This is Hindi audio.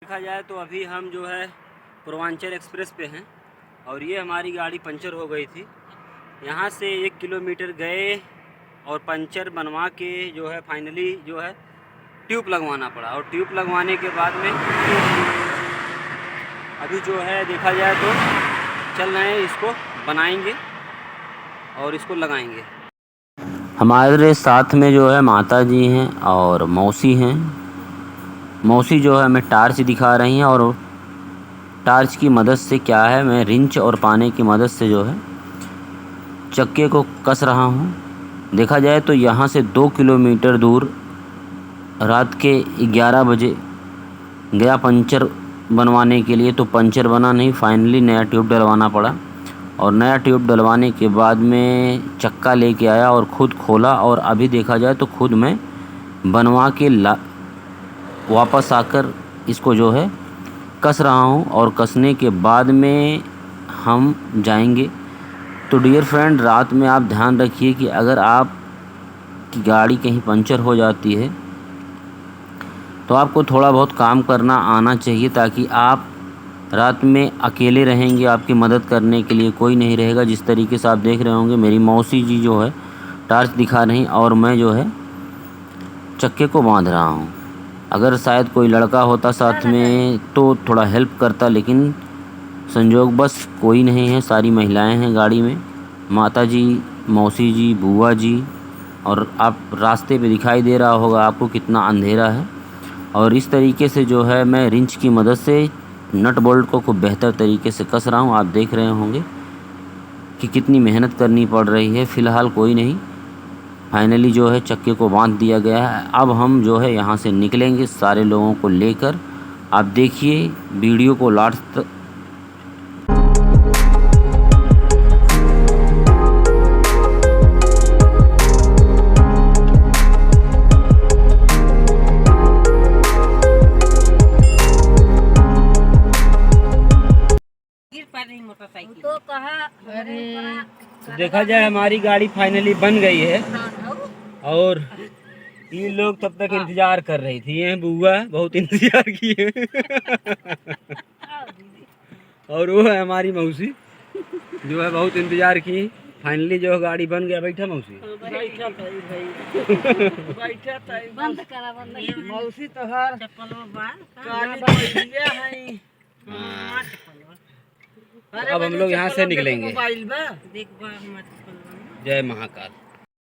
देखा जाए तो अभी हम जो है पूर्वांचल एक्सप्रेस पे हैं और ये हमारी गाड़ी पंचर हो गई थी। यहाँ से 1 किलोमीटर गए और पंचर बनवा के जो है फाइनली जो है ट्यूब लगवाना पड़ा और ट्यूब लगवाने के बाद में अभी जो है देखा जाए तो चल रहे हैं, इसको बनाएंगे और इसको लगाएंगे। हमारे साथ में जो है माता जी हैं और मौसी हैं। मौसी जो है हमें टार्च दिखा रही हैं और टार्च की मदद से क्या है, मैं रिंच और पाने की मदद से जो है चक्के को कस रहा हूँ। देखा जाए तो यहाँ से 2 किलोमीटर दूर रात के 11 बजे गया पंचर बनवाने के लिए, तो पंचर बना नहीं। फाइनली नया ट्यूब डलवाना पड़ा और नया ट्यूब डलवाने के बाद में चक्का लेके आया और ख़ुद खोला और अभी देखा जाए तो खुद मैं बनवा के वापस आकर इसको जो है कस रहा हूँ और कसने के बाद में हम जाएंगे। तो डियर फ्रेंड, रात में आप ध्यान रखिए कि अगर आप की गाड़ी कहीं पंचर हो जाती है तो आपको थोड़ा बहुत काम करना आना चाहिए, ताकि आप रात में अकेले रहेंगे, आपकी मदद करने के लिए कोई नहीं रहेगा। जिस तरीके से आप देख रहे होंगे मेरी मौसी जी जो है टार्च दिखा रही और मैं जो है चक्के को बांध रहा हूँ। अगर शायद कोई लड़का होता साथ में तो थोड़ा हेल्प करता, लेकिन संजोग बस कोई नहीं है, सारी महिलाएं हैं गाड़ी में। माता जी, मौसी जी, बुआ जी, और आप रास्ते पे दिखाई दे रहा होगा आपको कितना अंधेरा है। और इस तरीके से जो है मैं रिंच की मदद से नट बोल्ट को खूब बेहतर तरीके से कस रहा हूँ। आप देख रहे होंगे कि कितनी मेहनत करनी पड़ रही है। फ़िलहाल कोई नहीं, फाइनली जो है चक्के को बांध दिया गया है। अब हम जो है यहाँ से निकलेंगे सारे लोगों को लेकर। आप देखिए वीडियो को लास्ट तो कहा। तो देखा जाए हमारी गाड़ी फाइनली बन गई है और ये लोग तब तक इंतजार कर रही थी। ये बुआ बहुत इंतजार की है और वो है हमारी मौसी जो है बहुत इंतजार की। फाइनली जो गाड़ी बन गया। बैठा मौसी, बैठा बंद करा मौसी तो हर अब हम लोग यहाँ से निकलेंगे। जय महाकाल।